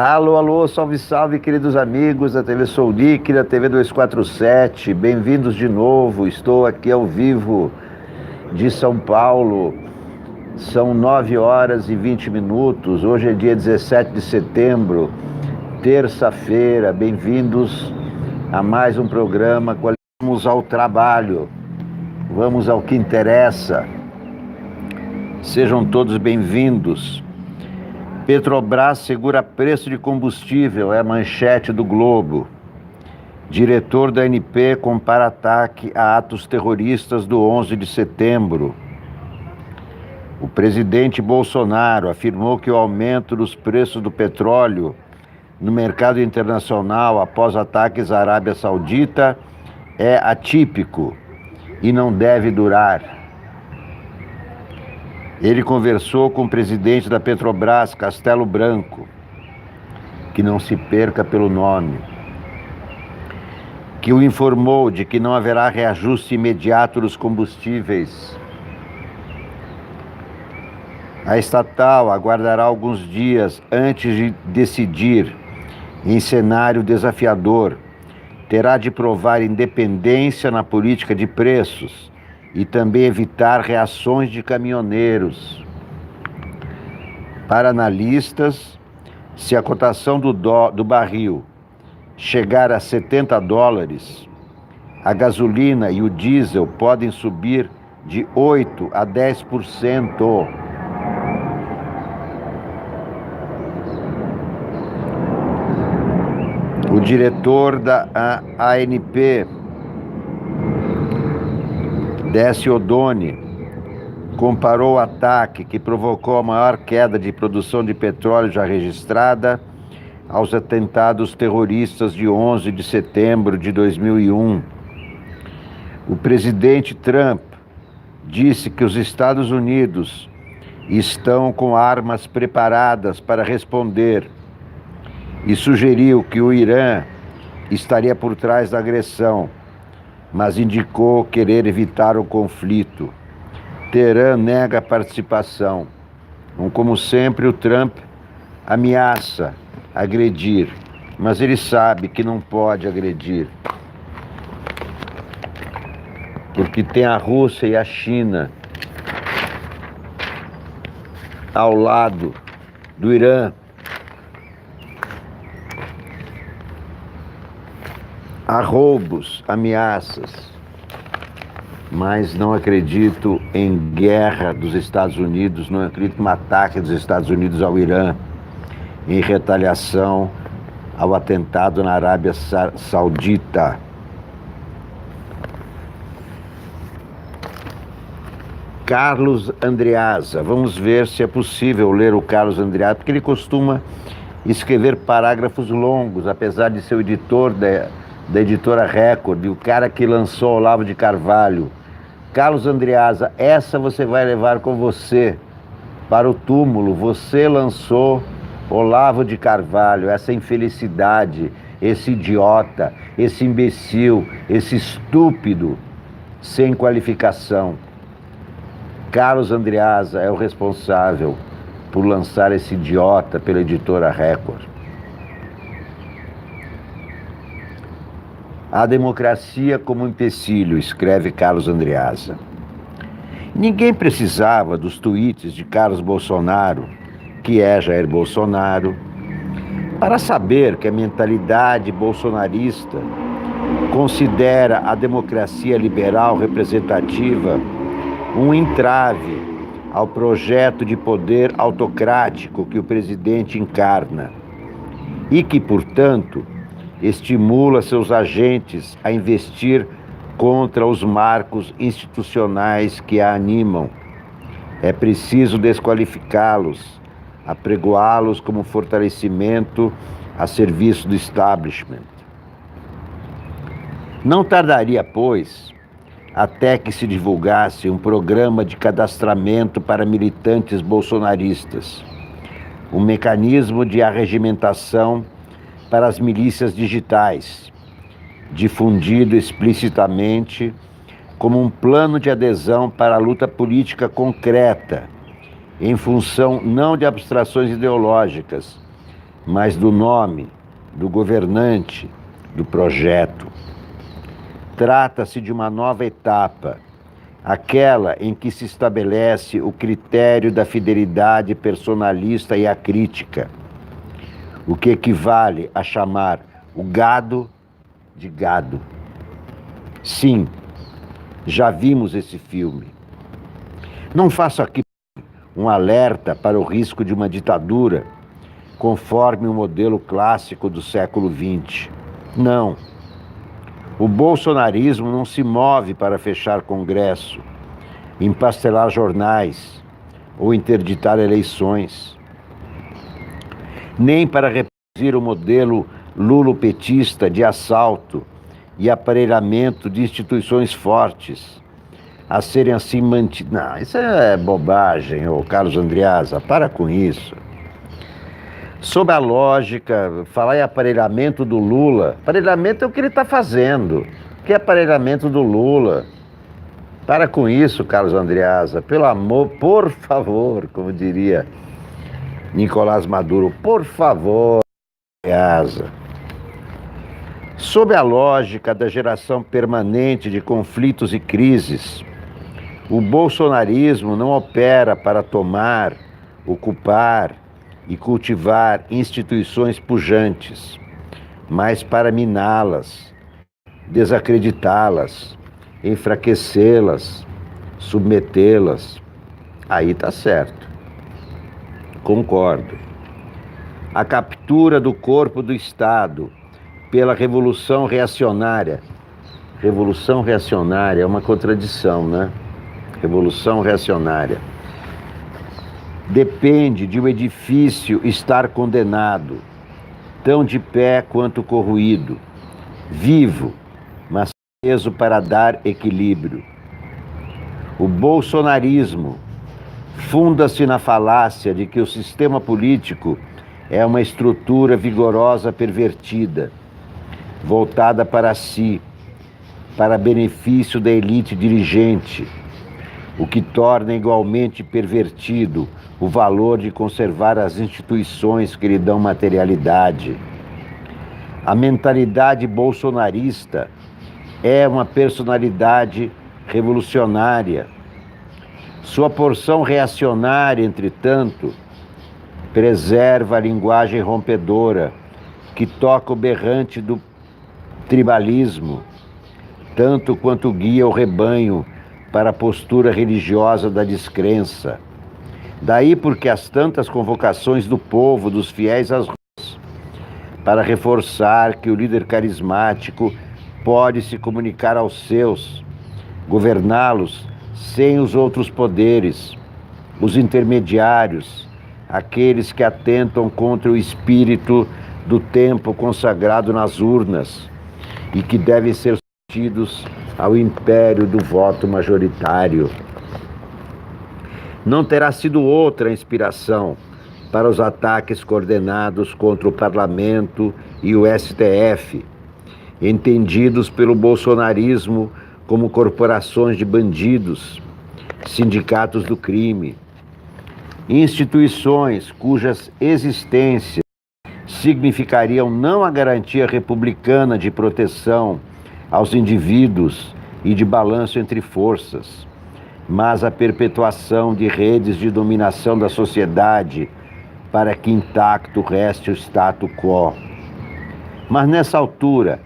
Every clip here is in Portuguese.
Alô, alô, salve, salve, queridos amigos da TV Sou Nick, da TV 247, bem-vindos de novo. Estou aqui ao vivo de São Paulo, são 9 horas e 20 minutos, hoje é dia 17 de setembro, terça-feira. Bem-vindos a mais um programa. Vamos ao trabalho, vamos ao que interessa. Sejam todos bem-vindos. Petrobras segura preço de combustível, é a manchete do Globo. Diretor da ANP compara ataque a atos terroristas do 11 de setembro. O presidente Bolsonaro afirmou que o aumento dos preços do petróleo no mercado internacional após ataques à Arábia Saudita é atípico e não deve durar. Ele conversou com o presidente da Petrobras, Castelo Branco, que não se perca pelo nome, que o informou de que não haverá reajuste imediato dos combustíveis. A estatal aguardará alguns dias antes de decidir, em cenário desafiador. Terá de provar independência na política de preços e também evitar reações de caminhoneiros. Para analistas, se a cotação do barril chegar a $70, a gasolina e o diesel podem subir de 8% a 10%. O diretor da ANP, Décio Oddone, comparou o ataque que provocou a maior queda de produção de petróleo já registrada aos atentados terroristas de 11 de setembro de 2001. O presidente Trump disse que os Estados Unidos estão com armas preparadas para responder e sugeriu que o Irã estaria por trás da agressão, mas indicou querer evitar o conflito. Teherã nega a participação. Como sempre, o Trump ameaça agredir, mas ele sabe que não pode agredir, porque tem a Rússia e a China ao lado do Irã. Há roubos, ameaças, mas não acredito em guerra dos Estados Unidos, não acredito no ataque dos Estados Unidos ao Irã em retaliação ao atentado na Arábia Saudita. Carlos Andreasa, vamos ver se é possível ler o Carlos Andreasa, porque ele costuma escrever parágrafos longos, apesar de ser o editor da editora Record, o cara que lançou Olavo de Carvalho. Carlos Andreasa, essa você vai levar com você para o túmulo. Você lançou Olavo de Carvalho, essa infelicidade, esse idiota, esse imbecil, esse estúpido, sem qualificação. Carlos Andreasa é o responsável por lançar esse idiota pela editora Record. A democracia como empecilho, escreve Carlos Andreasa. Ninguém precisava dos tweets de Carlos Bolsonaro, que é Jair Bolsonaro, para saber que a mentalidade bolsonarista considera a democracia liberal representativa um entrave ao projeto de poder autocrático que o presidente encarna e que, portanto, estimula seus agentes a investir contra os marcos institucionais que a animam. É preciso desqualificá-los, apregoá-los como fortalecimento a serviço do establishment. Não tardaria, pois, até que se divulgasse um programa de cadastramento para militantes bolsonaristas, um mecanismo de arregimentação para as milícias digitais, difundido explicitamente como um plano de adesão para a luta política concreta, em função não de abstrações ideológicas, mas do nome, do governante, do projeto. Trata-se de uma nova etapa, aquela em que se estabelece o critério da fidelidade personalista e acrítica, o que equivale a chamar o gado de gado. Sim, já vimos esse filme. Não faço aqui um alerta para o risco de uma ditadura, conforme o modelo clássico do século XX. Não. O bolsonarismo não se move para fechar Congresso, empastelar jornais ou interditar eleições, nem para reproduzir o modelo lulopetista de assalto e aparelhamento de instituições fortes, a serem assim mantidas. Não, isso é bobagem, ô Carlos Andreasa, para com isso. Sob a lógica, falar em aparelhamento do Lula, aparelhamento é o que ele está fazendo. O que é aparelhamento do Lula? Para com isso, Carlos Andreasa, pelo amor, por favor, como diria Nicolás Maduro, por favor, Andreasa. Sob a lógica da geração permanente de conflitos e crises, o bolsonarismo não opera para tomar, ocupar e cultivar instituições pujantes, mas para miná-las, desacreditá-las, enfraquecê-las, submetê-las. Aí tá certo. Concordo. A captura do corpo do Estado pela revolução reacionária. Revolução reacionária é uma contradição, né? Revolução reacionária. Depende de o edifício estar condenado, tão de pé quanto corroído, vivo, mas preso para dar equilíbrio. O bolsonarismo funda-se na falácia de que o sistema político é uma estrutura vigorosa pervertida, voltada para si, para benefício da elite dirigente, o que torna igualmente pervertido o valor de conservar as instituições que lhe dão materialidade. A mentalidade bolsonarista é uma personalidade revolucionária. Sua porção reacionária, entretanto, preserva a linguagem rompedora que toca o berrante do tribalismo, tanto quanto guia o rebanho para a postura religiosa da descrença. Daí porque as tantas convocações do povo, dos fiéis às ruas, para reforçar que o líder carismático pode se comunicar aos seus, governá-los sem os outros poderes, os intermediários, aqueles que atentam contra o espírito do tempo consagrado nas urnas e que devem ser submetidos ao império do voto majoritário. Não terá sido outra a inspiração para os ataques coordenados contra o Parlamento e o STF, entendidos pelo bolsonarismo como corporações de bandidos, sindicatos do crime, instituições cujas existências significariam não a garantia republicana de proteção aos indivíduos e de balanço entre forças, mas a perpetuação de redes de dominação da sociedade para que intacto reste o status quo. Mas nessa altura,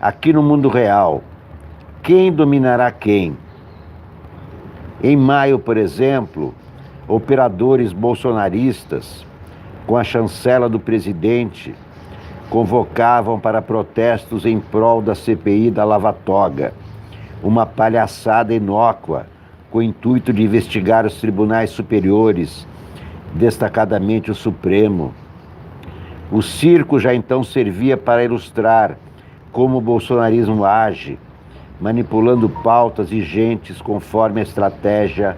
aqui no mundo real, quem dominará quem? Em maio, por exemplo, operadores bolsonaristas, com a chancela do presidente, convocavam para protestos em prol da CPI da Lava Toga, uma palhaçada inócua com o intuito de investigar os tribunais superiores, destacadamente o Supremo. O circo já então servia para ilustrar como o bolsonarismo age, manipulando pautas e gentes conforme a estratégia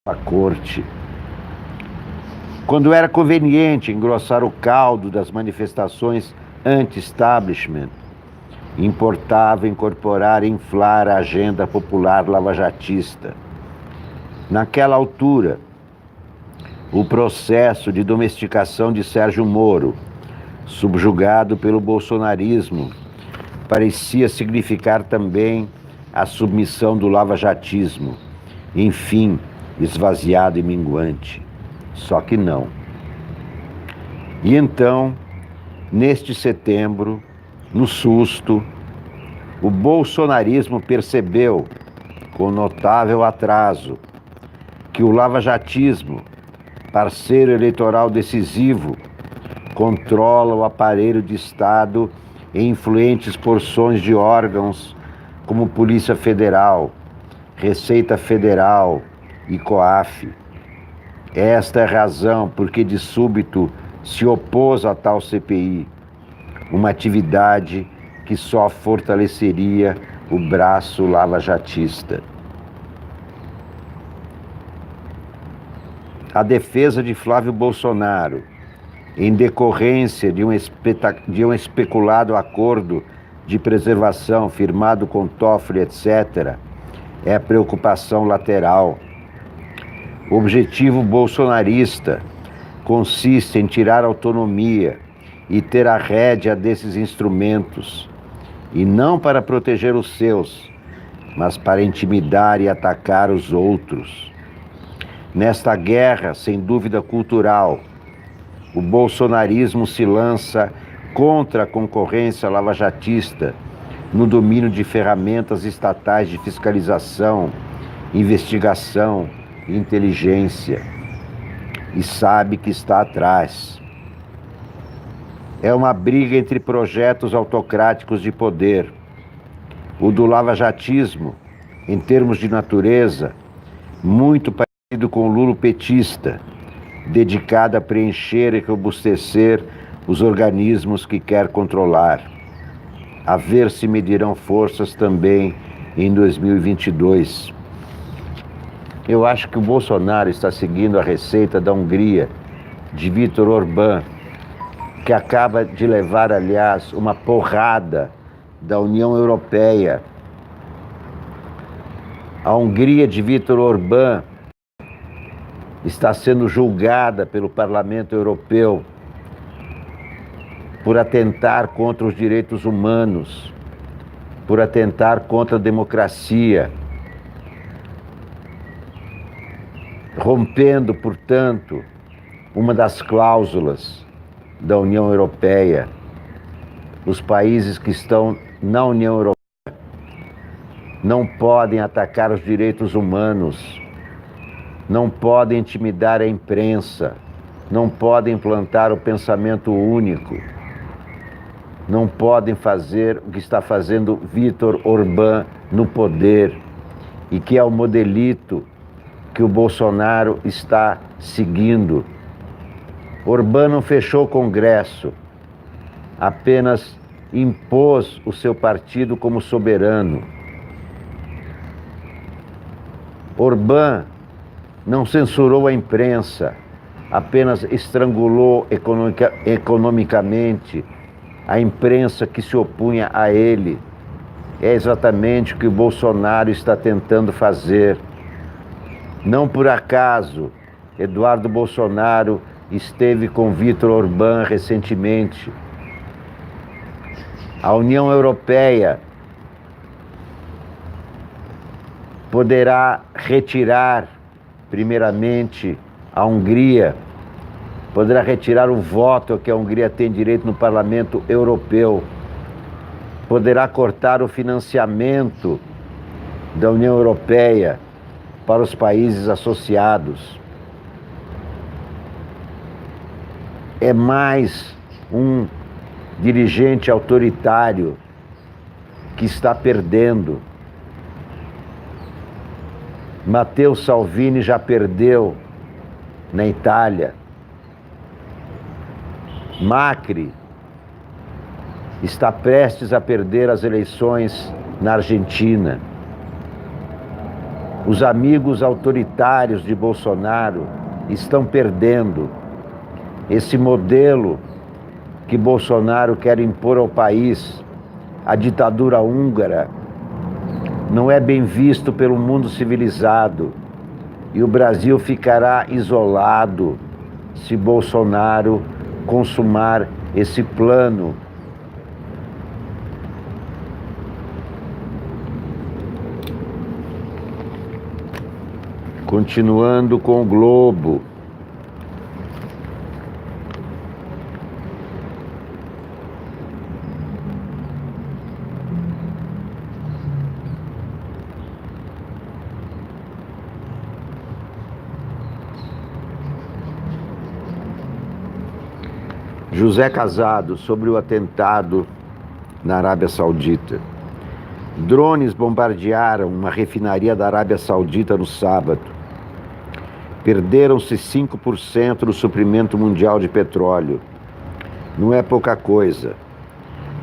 da corte. Quando era conveniente engrossar o caldo das manifestações anti-establishment, importava incorporar e inflar a agenda popular lavajatista. Naquela altura, o processo de domesticação de Sérgio Moro, subjugado pelo bolsonarismo, parecia significar também a submissão do lavajatismo, enfim, esvaziado e minguante. Só que não. E então, neste setembro, no susto, o bolsonarismo percebeu, com notável atraso, que o lavajatismo, parceiro eleitoral decisivo, controla o aparelho de Estado em influentes porções de órgãos como Polícia Federal, Receita Federal e COAF. Esta é a razão porque de súbito se opôs a tal CPI, uma atividade que só fortaleceria o braço lavajatista. A defesa de Flávio Bolsonaro, em decorrência de um especulado acordo de preservação firmado com Toffoli, etc., é preocupação lateral. O objetivo bolsonarista consiste em tirar autonomia e ter a rédea desses instrumentos, e não para proteger os seus, mas para intimidar e atacar os outros. Nesta guerra, sem dúvida cultural, o bolsonarismo se lança contra a concorrência lavajatista no domínio de ferramentas estatais de fiscalização, investigação e inteligência, e sabe que está atrás. É uma briga entre projetos autocráticos de poder. O do lavajatismo, em termos de natureza, muito parecido com o lulopetista, dedicado a preencher e robustecer os organismos que quer controlar. A ver se medirão forças também em 2022. Eu acho que o Bolsonaro está seguindo a receita da Hungria, de Viktor Orbán, que acaba de levar, aliás, uma porrada da União Europeia. A Hungria de Viktor Orbán está sendo julgada pelo Parlamento Europeu por atentar contra os direitos humanos, por atentar contra a democracia, rompendo, portanto, uma das cláusulas da União Europeia. Os países que estão na União Europeia não podem atacar os direitos humanos, não podem intimidar a imprensa, não podem implantar o pensamento único, não podem fazer o que está fazendo Viktor Orbán no poder e que é o modelito que o Bolsonaro está seguindo. Orbán não fechou o Congresso, apenas impôs o seu partido como soberano. Orbán não censurou a imprensa, apenas estrangulou economicamente a imprensa que se opunha a ele. É exatamente o que o Bolsonaro está tentando fazer. Não por acaso, Eduardo Bolsonaro esteve com Viktor Orbán recentemente. A União Europeia poderá retirar, primeiramente, a Hungria, poderá retirar o voto que a Hungria tem direito no Parlamento Europeu, poderá cortar o financiamento da União Europeia para os países associados. É mais um dirigente autoritário que está perdendo. Matteo Salvini já perdeu na Itália. Macri está prestes a perder as eleições na Argentina. Os amigos autoritários de Bolsonaro estão perdendo. Esse modelo que Bolsonaro quer impor ao país, a ditadura húngara, não é bem visto pelo mundo civilizado, e o Brasil ficará isolado se Bolsonaro consumar esse plano. Continuando com o globo. José Casado, sobre o atentado na Arábia Saudita. Drones bombardearam uma refinaria da Arábia Saudita no sábado. Perderam-se 5% do suprimento mundial de petróleo. Não é pouca coisa.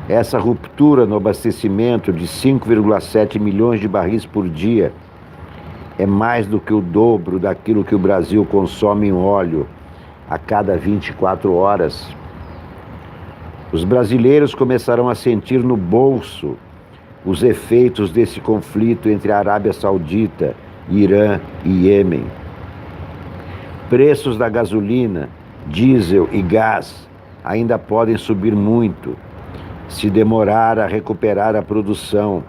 Essa ruptura no abastecimento de 5,7 milhões de barris por dia é mais do que o dobro daquilo que o Brasil consome em óleo a cada 24 horas. Os brasileiros começarão a sentir no bolso os efeitos desse conflito entre a Arábia Saudita, Irã e Iêmen. Preços da gasolina, diesel e gás ainda podem subir muito se demorar a recuperar a produção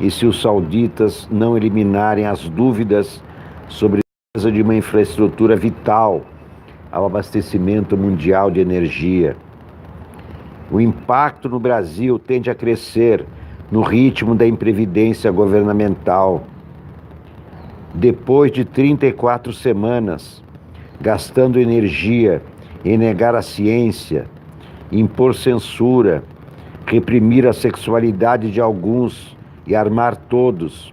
e se os sauditas não eliminarem as dúvidas sobre a defesa de uma infraestrutura vital ao abastecimento mundial de energia. O impacto no Brasil tende a crescer no ritmo da imprevidência governamental. Depois de 34 semanas gastando energia em negar a ciência, impor censura, reprimir a sexualidade de alguns e armar todos,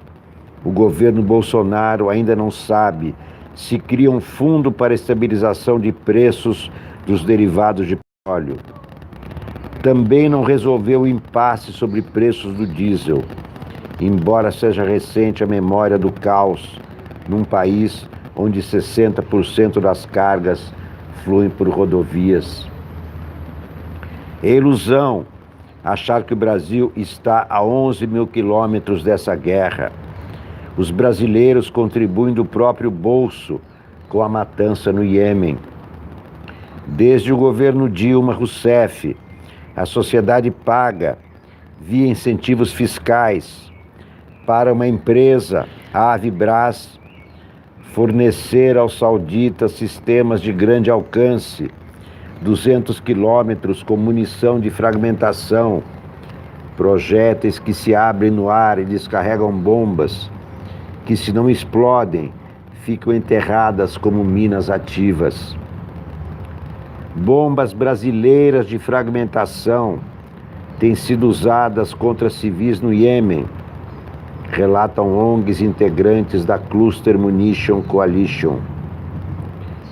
o governo Bolsonaro ainda não sabe se cria um fundo para estabilização de preços dos derivados de petróleo. Também não resolveu o impasse sobre preços do diesel, embora seja recente a memória do caos num país onde 60% das cargas fluem por rodovias. É ilusão achar que o Brasil está a 11 mil quilômetros dessa guerra. Os brasileiros contribuem do próprio bolso com a matança no Iêmen. Desde o governo Dilma Rousseff, a sociedade paga, via incentivos fiscais, para uma empresa, a Avibraz, fornecer aos sauditas sistemas de grande alcance, 200 quilômetros com munição de fragmentação, projéteis que se abrem no ar e descarregam bombas, que se não explodem, ficam enterradas como minas ativas. Bombas brasileiras de fragmentação têm sido usadas contra civis no Iêmen, relatam ONGs integrantes da Cluster Munition Coalition.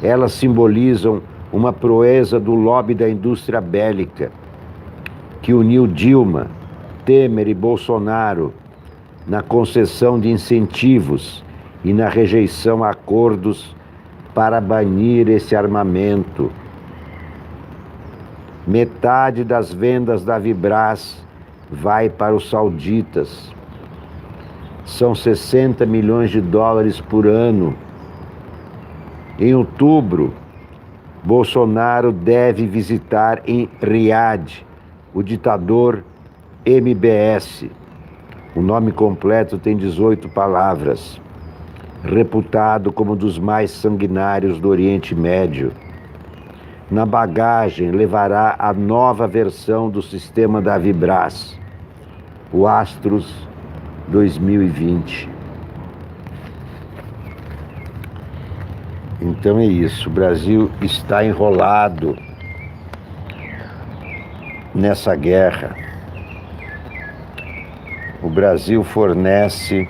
Elas simbolizam uma proeza do lobby da indústria bélica, que uniu Dilma, Temer e Bolsonaro na concessão de incentivos e na rejeição a acordos para banir esse armamento. Metade das vendas da Avibraz vai para os sauditas. São 60 milhões de dólares por ano. Em outubro, Bolsonaro deve visitar em Riad o ditador MBS. O nome completo tem 18 palavras. Reputado como um dos mais sanguinários do Oriente Médio. Na bagagem levará a nova versão do sistema da Avibraz, o Astros 2020. Então é isso, o Brasil está enrolado nessa guerra. O Brasil fornece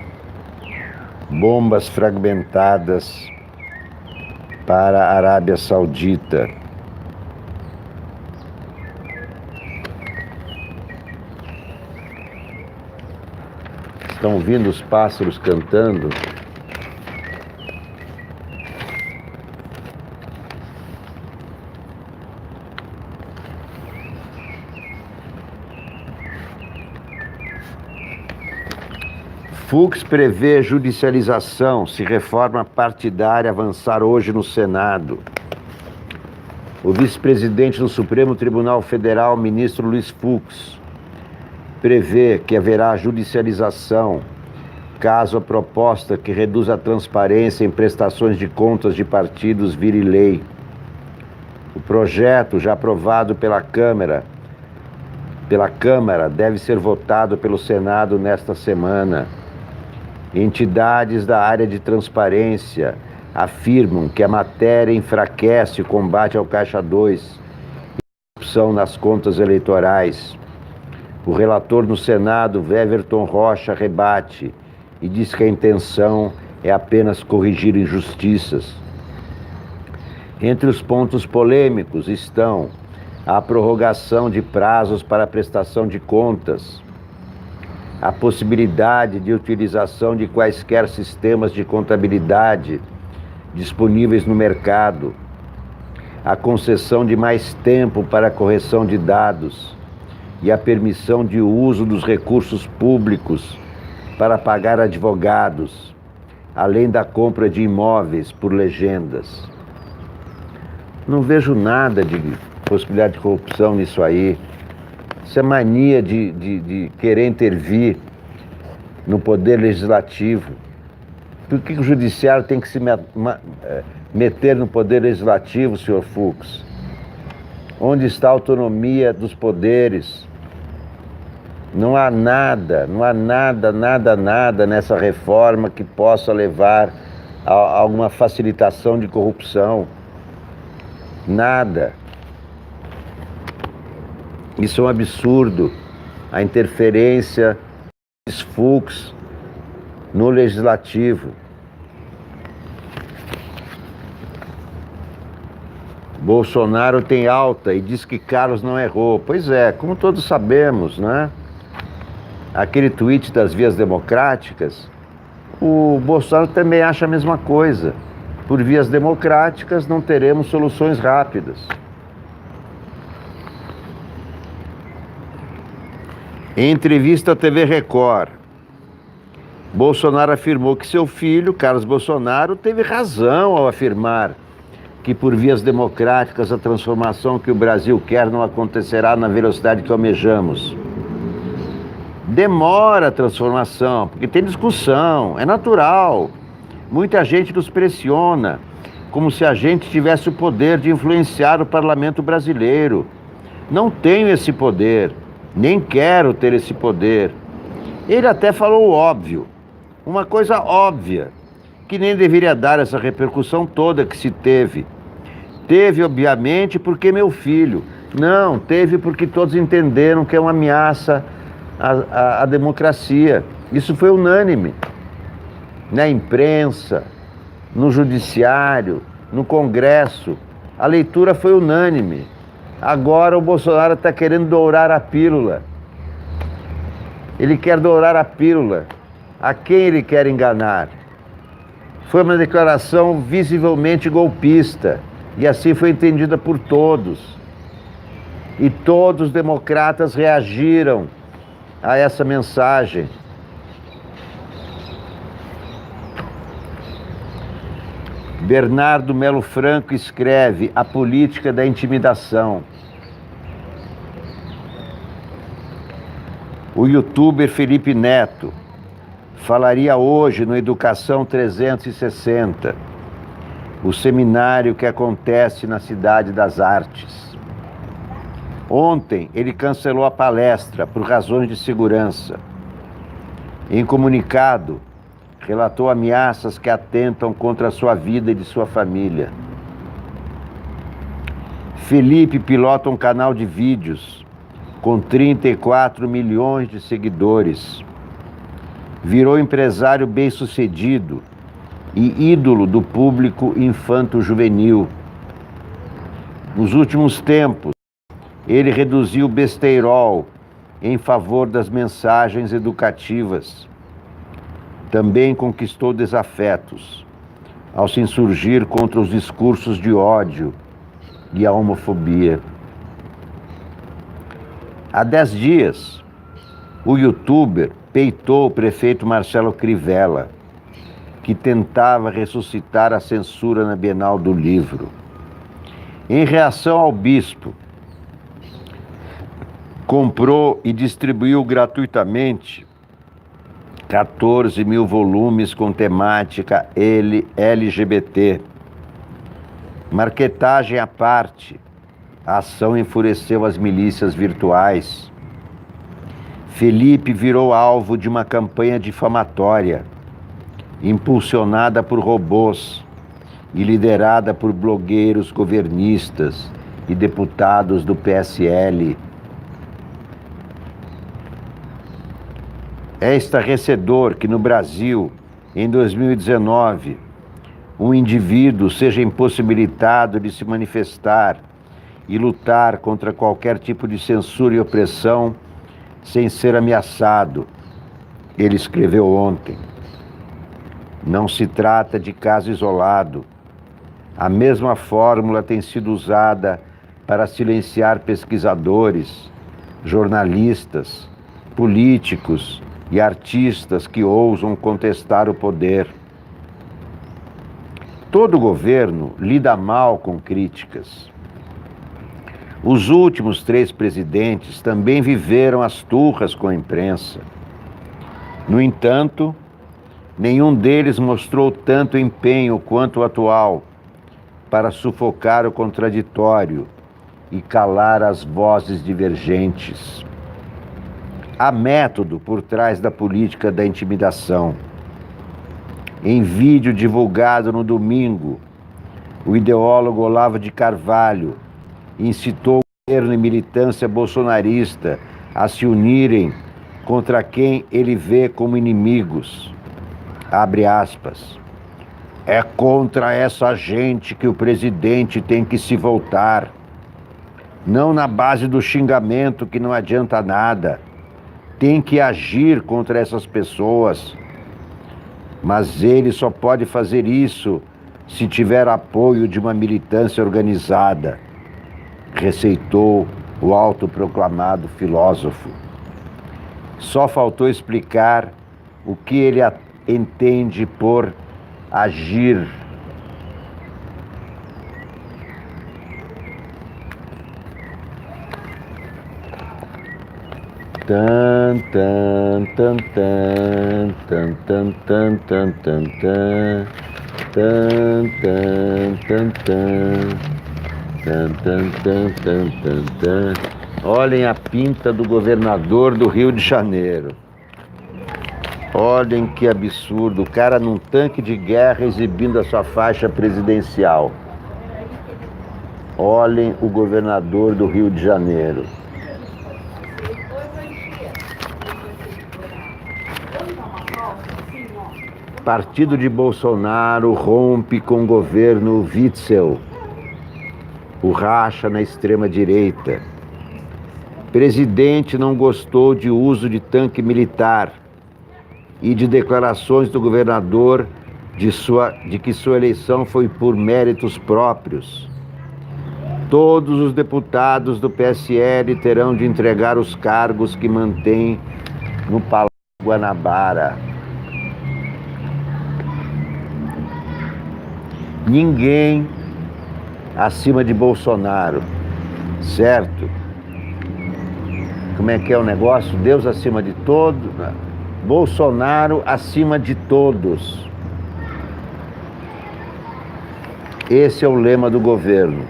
bombas fragmentadas para a Arábia Saudita. Estão ouvindo os pássaros cantando? Fux prevê judicialização se reforma partidária avançar hoje no Senado. O vice-presidente do Supremo Tribunal Federal, ministro Luiz Fux, prevê que haverá judicialização caso a proposta que reduz a transparência em prestações de contas de partidos vire lei. O projeto, já aprovado pela Câmara, deve ser votado pelo Senado nesta semana. Entidades da área de transparência afirmam que a matéria enfraquece o combate ao Caixa 2 e a corrupção nas contas eleitorais. O relator no Senado, Weverton Rocha, rebate e diz que a intenção é apenas corrigir injustiças. Entre os pontos polêmicos estão a prorrogação de prazos para a prestação de contas, a possibilidade de utilização de quaisquer sistemas de contabilidade disponíveis no mercado, a concessão de mais tempo para a correção de dados e a permissão de uso dos recursos públicos para pagar advogados, além da compra de imóveis por legendas. Não vejo nada de possibilidade de corrupção nisso aí. Isso é mania de querer intervir no poder legislativo. Por que o judiciário tem que se meter no poder legislativo, senhor Fux? Onde está a autonomia dos poderes? Não há nada nessa reforma que possa levar a alguma facilitação de corrupção. Nada. Isso é um absurdo. A interferência dos Fux no legislativo. Bolsonaro tem alta e diz que Carlos não errou. Pois é, como todos sabemos, né? Aquele tweet das vias democráticas, o Bolsonaro também acha a mesma coisa. Por vias democráticas não teremos soluções rápidas. Em entrevista à TV Record, Bolsonaro afirmou que seu filho, Carlos Bolsonaro, teve razão ao afirmar que por vias democráticas a transformação que o Brasil quer não acontecerá na velocidade que almejamos. Demora a transformação, porque tem discussão, é natural. Muita gente nos pressiona, como se a gente tivesse o poder de influenciar o parlamento brasileiro. Não tenho esse poder, nem quero ter esse poder. Ele até falou o óbvio, uma coisa óbvia, que nem deveria dar essa repercussão toda que se teve. Teve, obviamente, porque meu filho. Não, teve porque todos entenderam que é uma ameaça à democracia. Isso foi unânime. Na imprensa, no judiciário, no Congresso. A leitura foi unânime. Agora o Bolsonaro está querendo dourar a pílula. Ele quer dourar a pílula. A quem ele quer enganar? Foi uma declaração visivelmente golpista. E assim foi entendida por todos. E todos os democratas reagiram a essa mensagem. Bernardo Melo Franco escreve A Política da Intimidação. O youtuber Felipe Neto falaria hoje no Educação 360, o seminário que acontece na Cidade das Artes. Ontem ele cancelou a palestra por razões de segurança. Em comunicado, relatou ameaças que atentam contra a sua vida e de sua família. Felipe pilota um canal de vídeos com 34 milhões de seguidores. Virou empresário bem-sucedido e ídolo do público infanto-juvenil. Nos últimos tempos, ele reduziu o besteirol em favor das mensagens educativas. Também conquistou desafetos ao se insurgir contra os discursos de ódio e a homofobia. Há 10 dias, o youtuber peitou o prefeito Marcelo Crivella, que tentava ressuscitar a censura na Bienal do Livro. Em reação ao bispo, comprou e distribuiu gratuitamente 14 mil volumes com temática LGBT. Marquetagem à parte, a ação enfureceu as milícias virtuais. Felipe virou alvo de uma campanha difamatória, impulsionada por robôs e liderada por blogueiros governistas e deputados do PSL. É estarrecedor que no Brasil, em 2019, um indivíduo seja impossibilitado de se manifestar e lutar contra qualquer tipo de censura e opressão sem ser ameaçado. Ele escreveu ontem. Não se trata de caso isolado. A mesma fórmula tem sido usada para silenciar pesquisadores, jornalistas, políticos e artistas que ousam contestar o poder. Todo governo lida mal com críticas. Os últimos 3 presidentes também viveram as turras com a imprensa. No entanto, nenhum deles mostrou tanto empenho quanto o atual para sufocar o contraditório e calar as vozes divergentes. Há método por trás da política da intimidação. Em vídeo divulgado no domingo, o ideólogo Olavo de Carvalho incitou o governo e militância bolsonarista a se unirem contra quem ele vê como inimigos. Abre aspas. É contra essa gente que o presidente tem que se voltar. Não na base do xingamento que não adianta nada. Tem que agir contra essas pessoas. Mas ele só pode fazer isso se tiver apoio de uma militância organizada, receitou o autoproclamado filósofo. Só faltou explicar o que ele entende por agir. Tan tan tan tan tan tan tan tan tan tan tan tan tan tan tan tan. Olhem a pinta do governador do Rio de Janeiro. Olhem que absurdo, o cara num tanque de guerra exibindo a sua faixa presidencial. Olhem o governador do Rio de Janeiro. Partido de Bolsonaro rompe com o governo Witzel. O racha na extrema-direita. Presidente não gostou de uso de tanque militar e de declarações do governador de que sua eleição foi por méritos próprios. Todos os deputados do PSL terão de entregar os cargos que mantêm no Palácio Guanabara. Ninguém acima de Bolsonaro, certo? Como é que é o negócio? Deus acima de todos, Bolsonaro acima de todos. Esse é o lema do governo.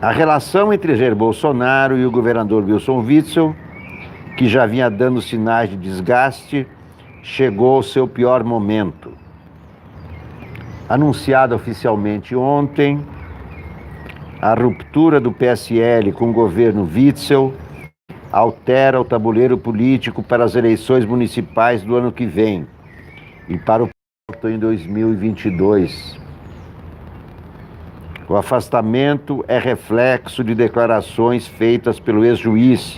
A relação entre Jair Bolsonaro e o governador Wilson Witzel, que já vinha dando sinais de desgaste, chegou ao seu pior momento. Anunciada oficialmente ontem, a ruptura do PSL com o governo Witzel altera o tabuleiro político para as eleições municipais do ano que vem e para o pleito em 2022. O afastamento é reflexo de declarações feitas pelo ex-juiz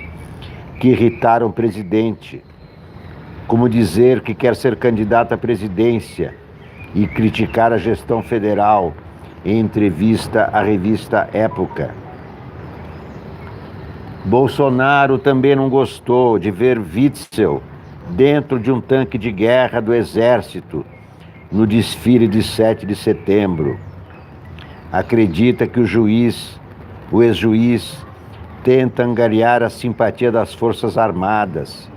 que irritaram o presidente, como dizer que quer ser candidato à presidência e criticar a gestão federal em entrevista à revista Época. Bolsonaro também não gostou de ver Witzel dentro de um tanque de guerra do Exército no desfile de 7 de setembro. acredita que o ex-juiz, tenta angariar a simpatia das Forças Armadas,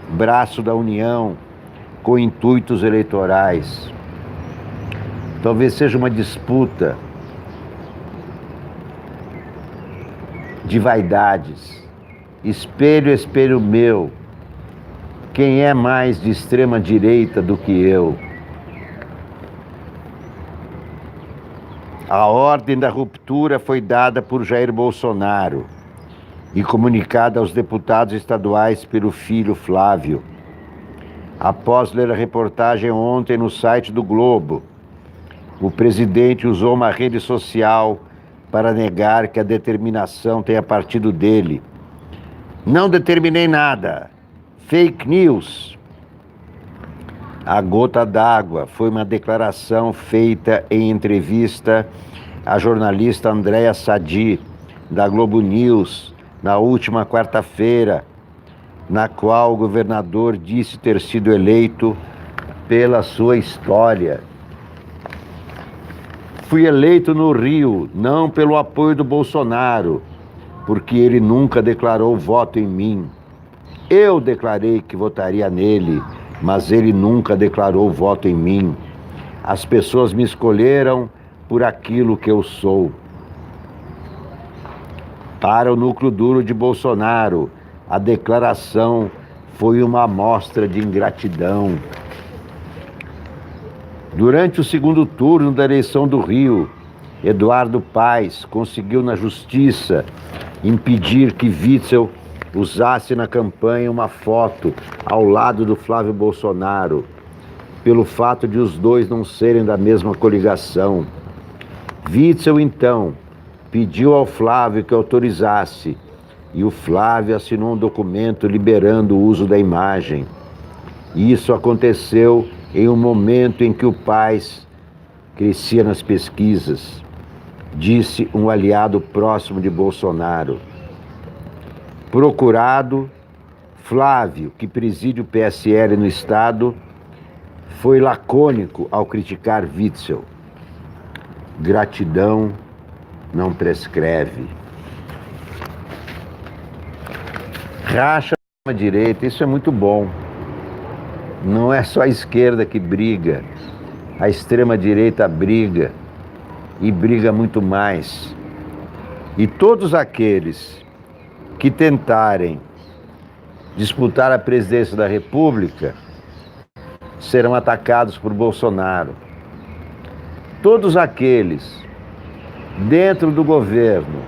braço da União, com intuitos eleitorais. Talvez seja uma disputa de vaidades. Espelho, espelho meu, quem é mais de extrema direita do que eu? A ordem da ruptura foi dada por Jair Bolsonaro e comunicada aos deputados estaduais pelo filho Flávio. Após ler a reportagem ontem no site do Globo, o presidente usou uma rede social para negar que a determinação tenha partido dele. Não determinei nada. Fake news. A gota d'água foi uma declaração feita em entrevista à jornalista Andréa Sadi, da Globo News, na última quarta-feira, na qual o governador disse ter sido eleito pela sua história. Fui eleito no Rio, não pelo apoio do Bolsonaro, porque ele nunca declarou voto em mim. Eu declarei que votaria nele, mas ele nunca declarou voto em mim. As pessoas me escolheram por aquilo que eu sou. Para o núcleo duro de Bolsonaro, a declaração foi uma amostra de ingratidão. Durante o segundo turno da eleição do Rio, Eduardo Paes conseguiu na justiça impedir que Witzel usasse na campanha uma foto ao lado do Flávio Bolsonaro, pelo fato de os dois não serem da mesma coligação. Witzel, então, pediu ao Flávio que autorizasse, e o Flávio assinou um documento liberando o uso da imagem. Isso aconteceu em um momento em que o Paes crescia nas pesquisas, disse um aliado próximo de Bolsonaro. Procurado, Flávio, que preside o PSL no estado, foi lacônico ao criticar Witzel. Gratidão não prescreve. Racha a direita, isso é muito bom. Não é só a esquerda que briga, a extrema-direita briga, e briga muito mais. E todos aqueles que tentarem disputar a presidência da República serão atacados por Bolsonaro. Todos aqueles dentro do governo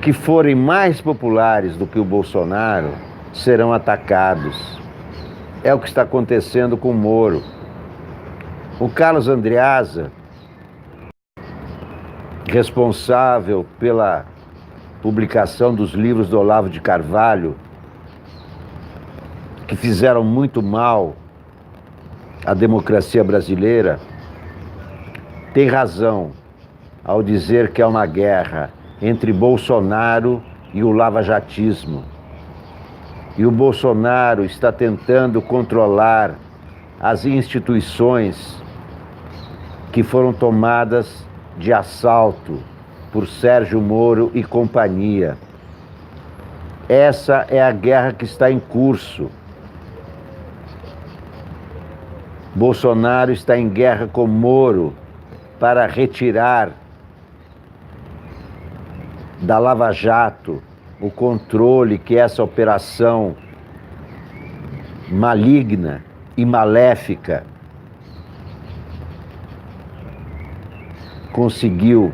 que forem mais populares do que o Bolsonaro serão atacados. É o que está acontecendo com o Moro. O Carlos Andreasa, responsável pela publicação dos livros do Olavo de Carvalho, que fizeram muito mal à democracia brasileira, tem razão ao dizer que é uma guerra entre Bolsonaro e o lavajatismo. E o Bolsonaro está tentando controlar as instituições que foram tomadas de assalto por Sérgio Moro e companhia. Essa é a guerra que está em curso. Bolsonaro está em guerra com Moro para retirar da Lava Jato o controle que essa operação maligna e maléfica conseguiu,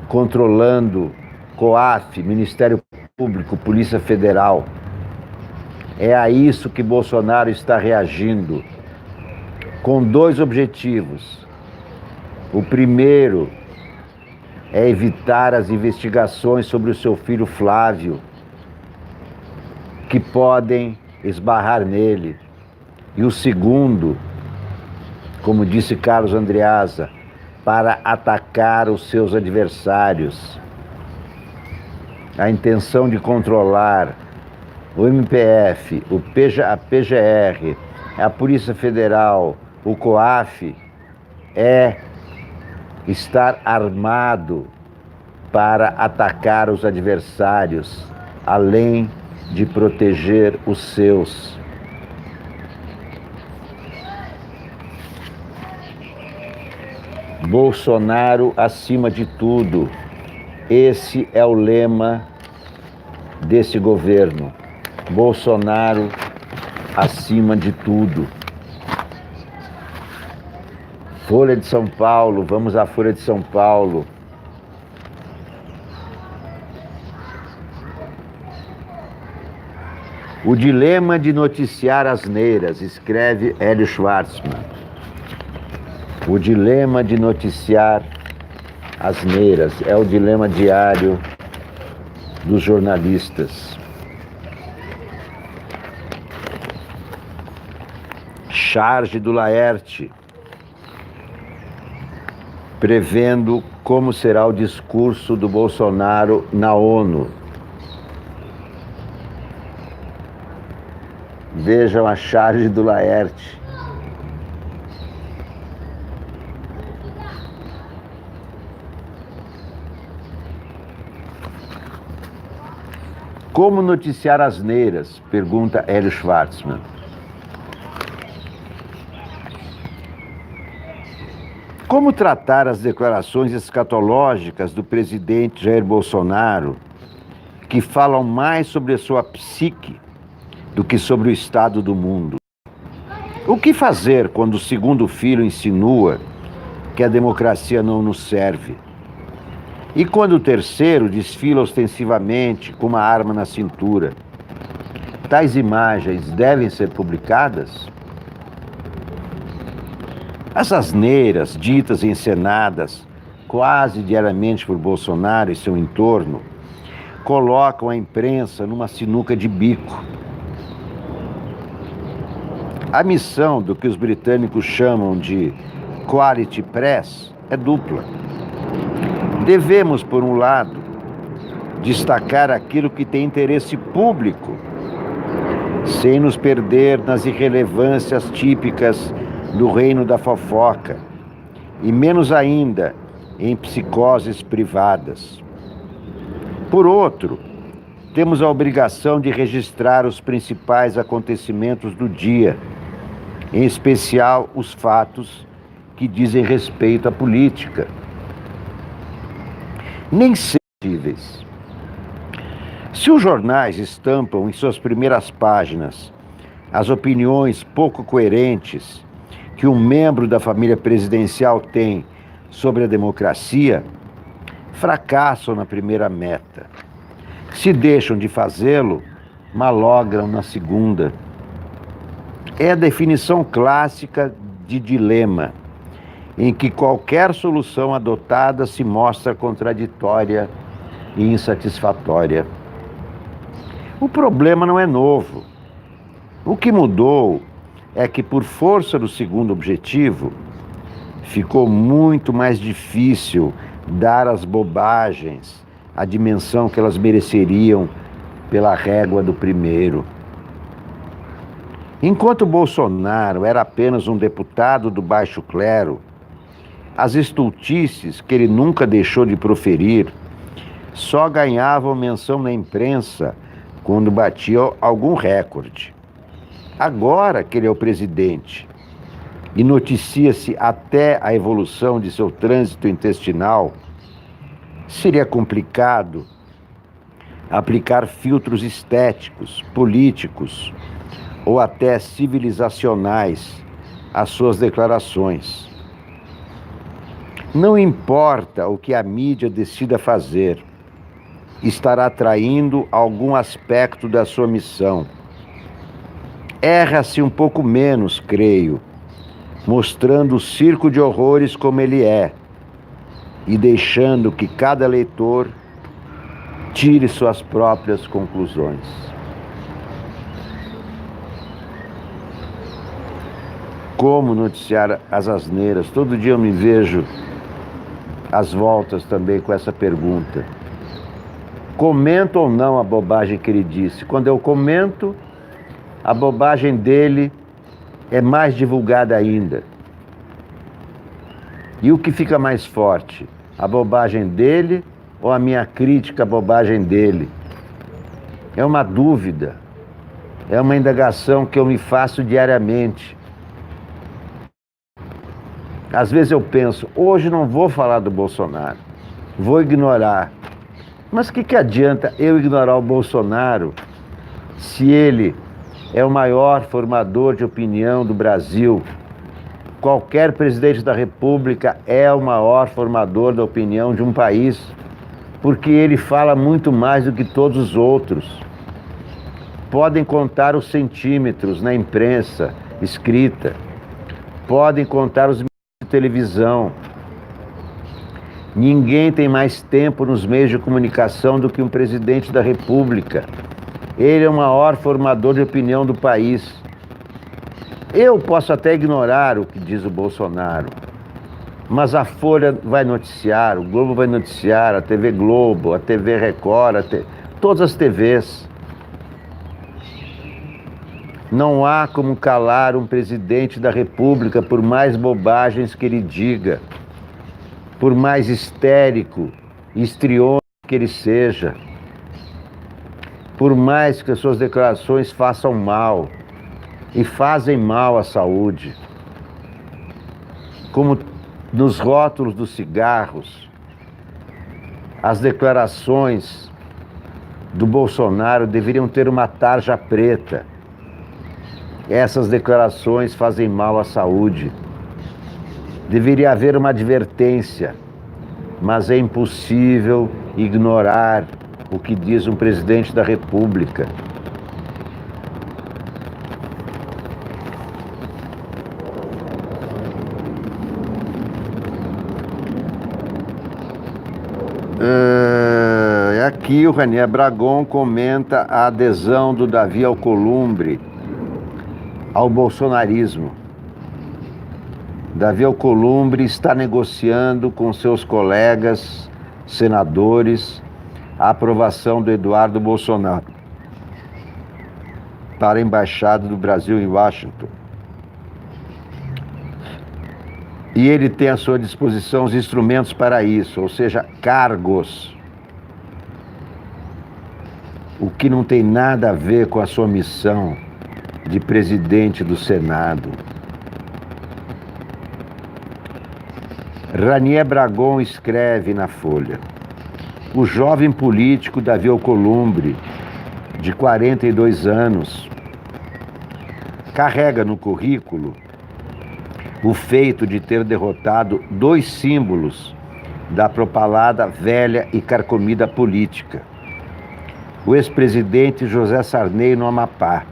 controlando COAF, Ministério Público, Polícia Federal. É a isso que Bolsonaro está reagindo, com dois objetivos. O primeiro é evitar as investigações sobre o seu filho Flávio, que podem esbarrar nele. E o segundo, como disse Carlos Andreasa, para atacar os seus adversários. A intenção de controlar o MPF, a PGR, a Polícia Federal, o COAF, é estar armado para atacar os adversários, além de proteger os seus. Bolsonaro acima de tudo. Esse é o lema desse governo. Bolsonaro acima de tudo. Folha de São Paulo, vamos à Folha de São Paulo. O dilema de noticiar asneiras, escreve Hélio Schwartzman. O dilema de noticiar asneiras é o dilema diário dos jornalistas. Charge do Laerte, prevendo como será o discurso do Bolsonaro na ONU. Vejam a charge do Laerte. Como noticiar asneiras? Pergunta Hélio Schwartzman. Como tratar as declarações escatológicas do presidente Jair Bolsonaro, que falam mais sobre a sua psique do que sobre o estado do mundo? O que fazer quando o segundo filho insinua que a democracia não nos serve? E quando o terceiro desfila ostensivamente com uma arma na cintura? Tais imagens devem ser publicadas? As asneiras ditas e encenadas quase diariamente por Bolsonaro e seu entorno colocam a imprensa numa sinuca de bico. A missão do que os britânicos chamam de quality press é dupla. Devemos, por um lado, destacar aquilo que tem interesse público, sem nos perder nas irrelevâncias típicas do reino da fofoca, e menos ainda em psicoses privadas. Por outro, temos a obrigação de registrar os principais acontecimentos do dia, em especial os fatos que dizem respeito à política. Nem sensíveis. Se os jornais estampam em suas primeiras páginas as opiniões pouco coerentes que um membro da família presidencial tem sobre a democracia, fracassam na primeira meta. Se deixam de fazê-lo, malogram na segunda. É a definição clássica de dilema, em que qualquer solução adotada se mostra contraditória e insatisfatória. O problema não é novo. O que mudou é que, por força do segundo objetivo, ficou muito mais difícil dar às bobagens a dimensão que elas mereceriam pela régua do primeiro. Enquanto Bolsonaro era apenas um deputado do baixo clero, as estultices que ele nunca deixou de proferir só ganhavam menção na imprensa quando batiam algum recorde. Agora que ele é o presidente e noticia-se até a evolução de seu trânsito intestinal, seria complicado aplicar filtros estéticos, políticos ou até civilizacionais às suas declarações. Não importa o que a mídia decida fazer, estará traindo algum aspecto da sua missão. Erra-se um pouco menos, creio, mostrando o circo de horrores como ele é e deixando que cada leitor tire suas próprias conclusões. Como noticiar as asneiras? Todo dia eu me vejo às voltas também com essa pergunta. Comento ou não a bobagem que ele disse? Quando eu comento, a bobagem dele é mais divulgada ainda. E o que fica mais forte? A bobagem dele ou a minha crítica à bobagem dele? É uma dúvida, é uma indagação que eu me faço diariamente. Às vezes eu penso, hoje não vou falar do Bolsonaro, vou ignorar. Mas o que adianta eu ignorar o Bolsonaro se ele é o maior formador de opinião do Brasil? Qualquer presidente da República é o maior formador da opinião de um país, porque ele fala muito mais do que todos os outros. Podem contar os centímetros na imprensa escrita, podem contar os meios de televisão. Ninguém tem mais tempo nos meios de comunicação do que um presidente da República. Ele é o maior formador de opinião do país. Eu posso até ignorar o que diz o Bolsonaro, mas a Folha vai noticiar, o Globo vai noticiar, a TV Globo, a TV Record, todas as TVs. Não há como calar um presidente da República por mais bobagens que ele diga, por mais histérico e histriônico que ele seja, por mais que as suas declarações façam mal, e fazem mal à saúde, como nos rótulos dos cigarros, as declarações do Bolsonaro deveriam ter uma tarja preta. Essas declarações fazem mal à saúde. Deveria haver uma advertência, mas é impossível ignorar o que diz um presidente da República. Aqui o Ranier Bragon comenta a adesão do Davi Alcolumbre ao bolsonarismo. Davi Alcolumbre está negociando com seus colegas senadores a aprovação do Eduardo Bolsonaro para a Embaixada do Brasil em Washington. E ele tem à sua disposição os instrumentos para isso, ou seja, cargos. O que não tem nada a ver com a sua missão de presidente do Senado. Ranier Bragon escreve na Folha: o jovem político Davi Alcolumbre, de 42 anos, carrega no currículo o feito de ter derrotado 2 símbolos da propalada velha e carcomida política: o ex-presidente José Sarney no Amapá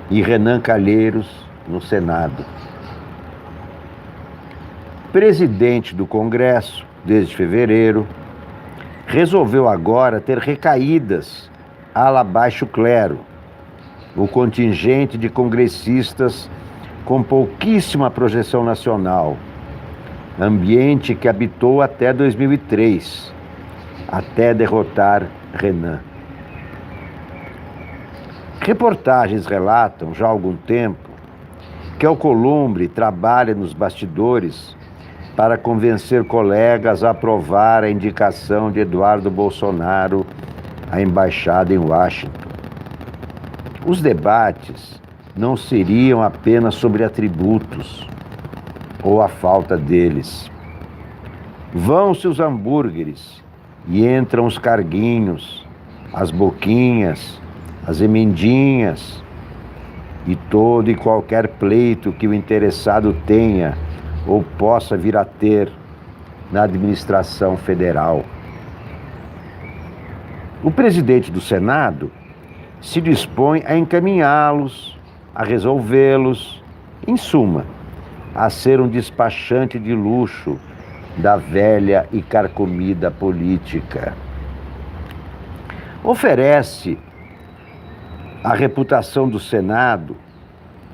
e Renan Calheiros no Senado. Presidente do Congresso desde fevereiro, resolveu agora ter recaídas ala baixo clero, o contingente de congressistas com pouquíssima projeção nacional, ambiente que habitou até 2003, até derrotar Renan. Reportagens relatam, já há algum tempo, que Alcolumbre trabalha nos bastidores para convencer colegas a aprovar a indicação de Eduardo Bolsonaro à embaixada em Washington. Os debates não seriam apenas sobre atributos ou a falta deles. Vão-se os hambúrgueres e entram os carguinhos, as boquinhas, as emendinhas e todo e qualquer pleito que o interessado tenha ou possa vir a ter na administração federal. O presidente do Senado se dispõe a encaminhá-los, a resolvê-los, em suma, a ser um despachante de luxo da velha e carcomida política. Oferece a reputação do Senado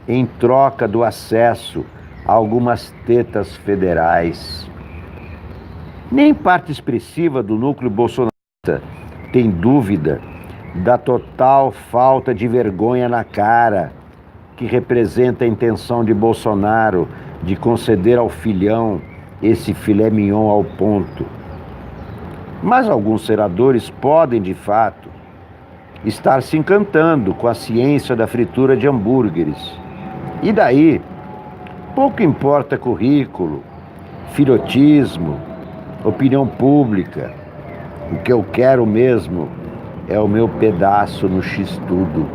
em troca do acesso a algumas tetas federais. Nem parte expressiva do núcleo bolsonarista tem dúvida da total falta de vergonha na cara que representa a intenção de Bolsonaro de conceder ao filhão esse filé mignon ao ponto. Mas alguns senadores podem, de fato, estar se encantando com a ciência da fritura de hambúrgueres. E daí, pouco importa currículo, filhotismo, opinião pública. O que eu quero mesmo é o meu pedaço no X-tudo.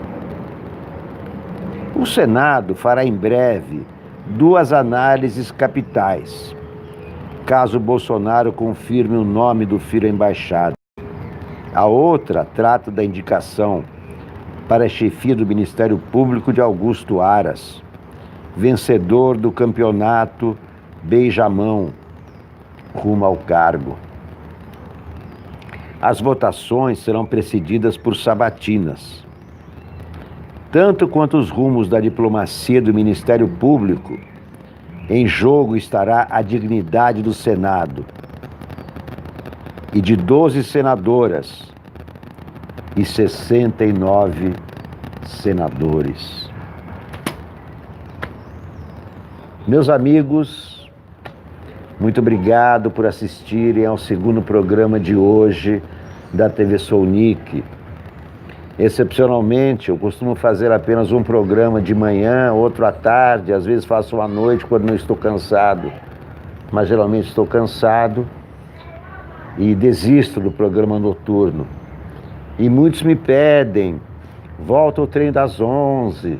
O Senado fará em breve 2 análises capitais, caso Bolsonaro confirme o nome do filho à embaixada. A outra trata da indicação para a chefia do Ministério Público de Augusto Aras, vencedor do campeonato Beijamão, rumo ao cargo. As votações serão precedidas por sabatinas. Tanto quanto os rumos da diplomacia do Ministério Público, em jogo estará a dignidade do Senado e de 12 senadoras e 69 senadores. Meus amigos, muito obrigado por assistirem ao segundo programa de hoje da TV Sounic. Excepcionalmente, eu costumo fazer apenas um programa de manhã, outro à tarde, às vezes faço à noite quando não estou cansado, mas geralmente estou cansado e desisto do programa noturno. E muitos me pedem, volta o trem das 11,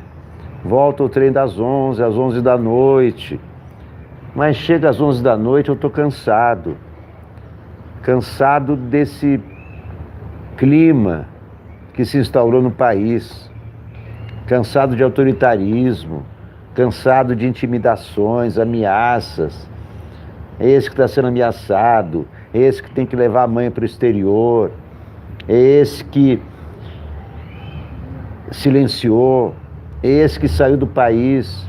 volta o trem das 11, às 11 da noite. Mas chega às 11 da noite eu estou cansado. Cansado desse clima que se instaurou no país. Cansado de autoritarismo, cansado de intimidações, ameaças. É esse que está sendo ameaçado, é esse que tem que levar a mãe para o exterior, é esse que silenciou, é esse que saiu do país.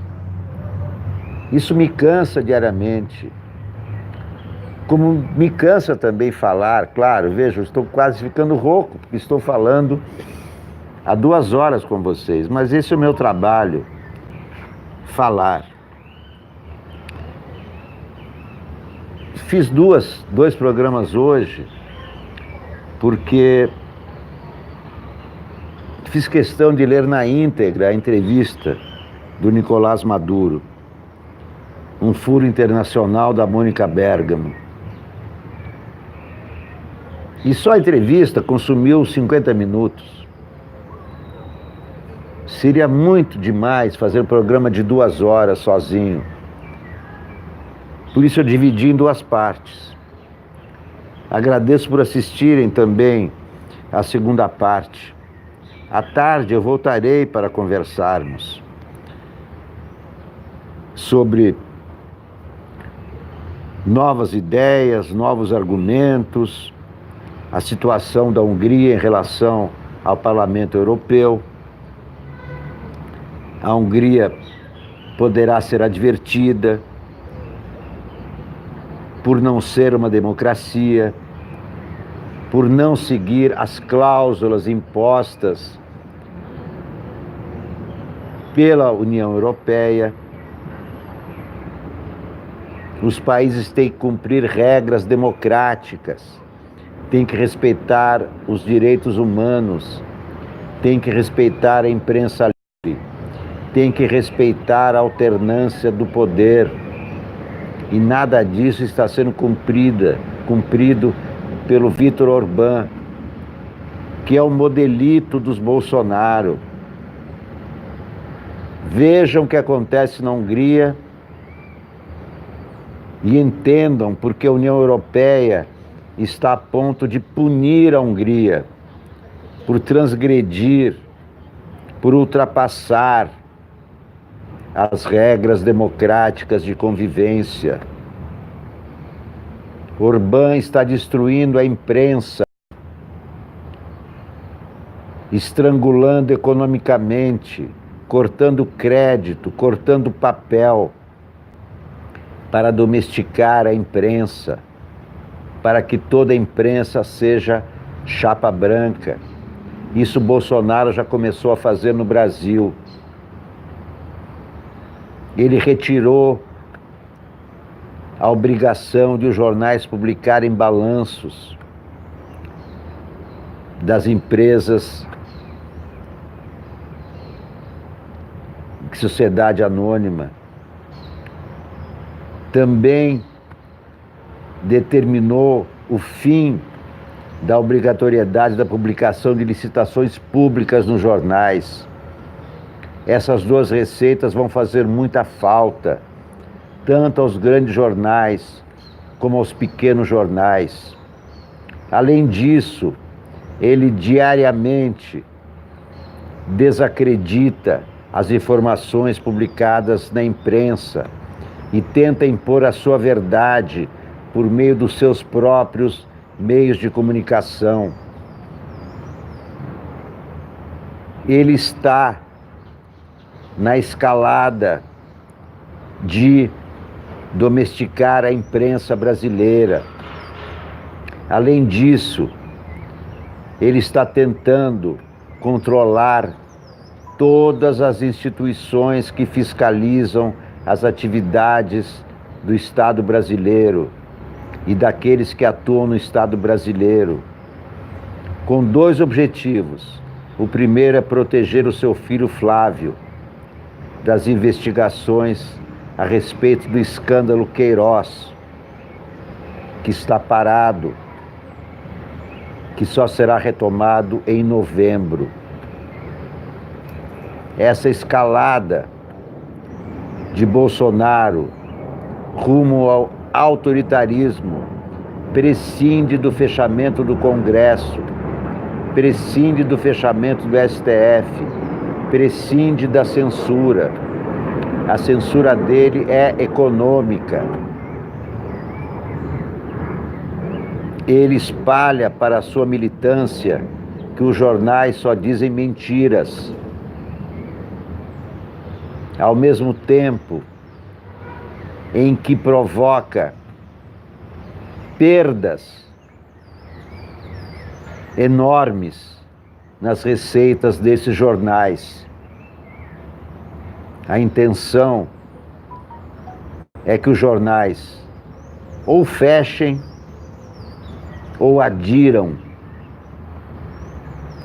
Isso me cansa diariamente. Como me cansa também falar, claro, veja, eu estou quase ficando rouco, porque estou falando há 2 horas com vocês, mas esse é o meu trabalho, falar. Fiz 2 programas hoje, porque fiz questão de ler na íntegra a entrevista do Nicolás Maduro, um furo internacional da Mônica Bergamo. E só a entrevista consumiu 50 minutos. Seria muito demais fazer um programa de 2 horas sozinho. Por isso eu dividi em 2 partes. Agradeço por assistirem também a segunda parte. À tarde eu voltarei para conversarmos sobre novas ideias, novos argumentos, a situação da Hungria em relação ao Parlamento Europeu. A Hungria poderá ser advertida por não ser uma democracia, por não seguir as cláusulas impostas pela União Europeia. Os países têm que cumprir regras democráticas, têm que respeitar os direitos humanos, têm que respeitar a imprensa livre, têm que respeitar a alternância do poder. E nada disso está sendo cumprido pelo Viktor Orbán, que é o modelito dos Bolsonaro. Vejam o que acontece na Hungria e entendam porque a União Europeia está a ponto de punir a Hungria por transgredir, por ultrapassar as regras democráticas de convivência. Orbán está destruindo a imprensa, estrangulando economicamente, cortando crédito, cortando papel, para domesticar a imprensa, para que toda a imprensa seja chapa branca. Isso Bolsonaro já começou a fazer no Brasil. Ele retirou a obrigação de os jornais publicarem balanços das empresas de sociedade anônima. Também determinou o fim da obrigatoriedade da publicação de licitações públicas nos jornais. Essas duas receitas vão fazer muita falta, tanto aos grandes jornais como aos pequenos jornais. Além disso, ele diariamente desacredita as informações publicadas na imprensa e tenta impor a sua verdade por meio dos seus próprios meios de comunicação. Ele está na escalada de domesticar a imprensa brasileira. Além disso, ele está tentando controlar todas as instituições que fiscalizam as atividades do Estado brasileiro e daqueles que atuam no Estado brasileiro, com dois objetivos. O primeiro é proteger o seu filho Flávio das investigações a respeito do escândalo Queiroz, que está parado, que só será retomado em novembro. Essa escalada de Bolsonaro rumo ao autoritarismo prescinde do fechamento do Congresso, prescinde do fechamento do STF, prescinde da censura. A censura dele é econômica. Ele espalha para a sua militância que os jornais só dizem mentiras. Ao mesmo tempo em que provoca perdas enormes nas receitas desses jornais. A intenção é que os jornais ou fechem ou adiram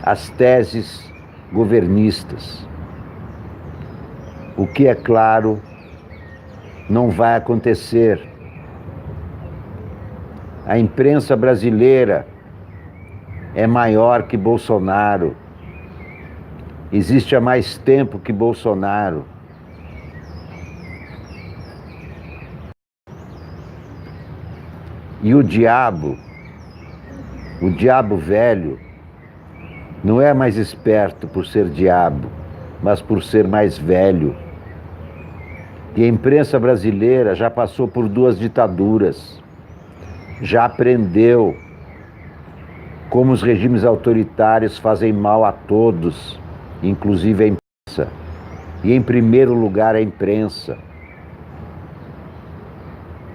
as teses governistas. O que, é claro, não vai acontecer. A imprensa brasileira é maior que Bolsonaro. Existe há mais tempo que Bolsonaro. E o diabo velho, não é mais esperto por ser diabo, mas por ser mais velho. E a imprensa brasileira já passou por 2 ditaduras, já aprendeu como os regimes autoritários fazem mal a todos, inclusive a imprensa. E em primeiro lugar a imprensa.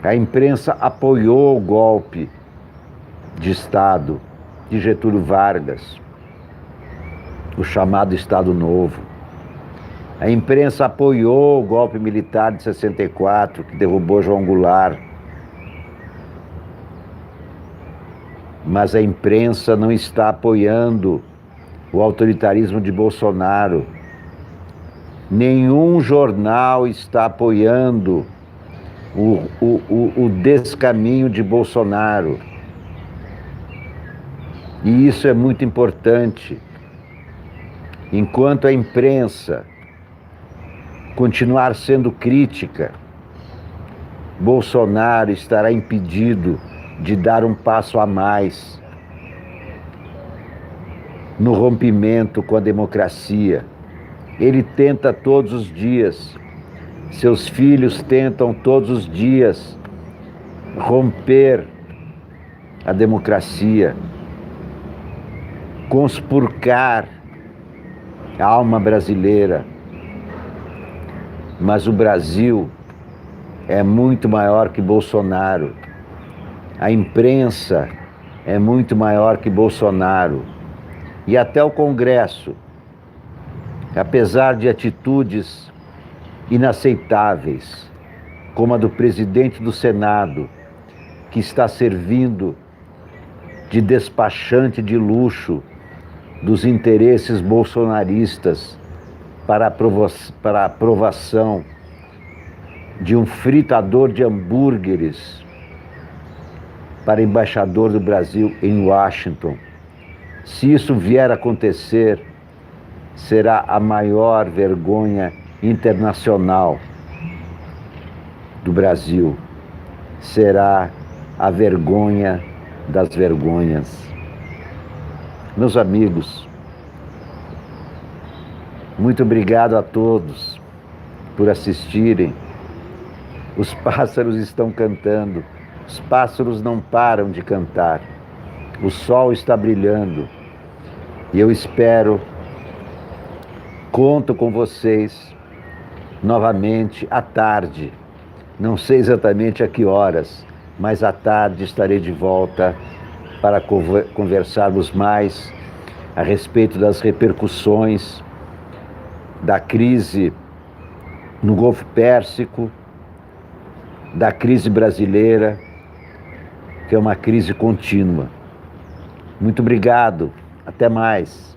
A imprensa apoiou o golpe de Estado de Getúlio Vargas, o chamado Estado Novo. A imprensa apoiou o golpe militar de 64, que derrubou João Goulart. Mas a imprensa não está apoiando o autoritarismo de Bolsonaro. Nenhum jornal está apoiando o descaminho de Bolsonaro. E isso é muito importante. Enquanto a imprensa continuar sendo crítica, Bolsonaro estará impedido de dar um passo a mais no rompimento com a democracia. Ele tenta todos os dias, seus filhos tentam todos os dias romper a democracia, conspurcar a alma brasileira. Mas o Brasil é muito maior que Bolsonaro. A imprensa é muito maior que Bolsonaro. E até o Congresso, apesar de atitudes inaceitáveis, como a do presidente do Senado, que está servindo de despachante de luxo dos interesses bolsonaristas para a aprovação de um fritador de hambúrgueres para embaixador do Brasil em Washington. Se isso vier a acontecer, será a maior vergonha internacional do Brasil. Será a vergonha das vergonhas. Meus amigos, muito obrigado a todos por assistirem. Os pássaros estão cantando. Os pássaros não param de cantar. O sol está brilhando. E eu espero, conto com vocês novamente à tarde. Não sei exatamente a que horas, mas à tarde estarei de volta para conversarmos mais a respeito das repercussões da crise no Golfo Pérsico, da crise brasileira, que é uma crise contínua. Muito obrigado. Até mais.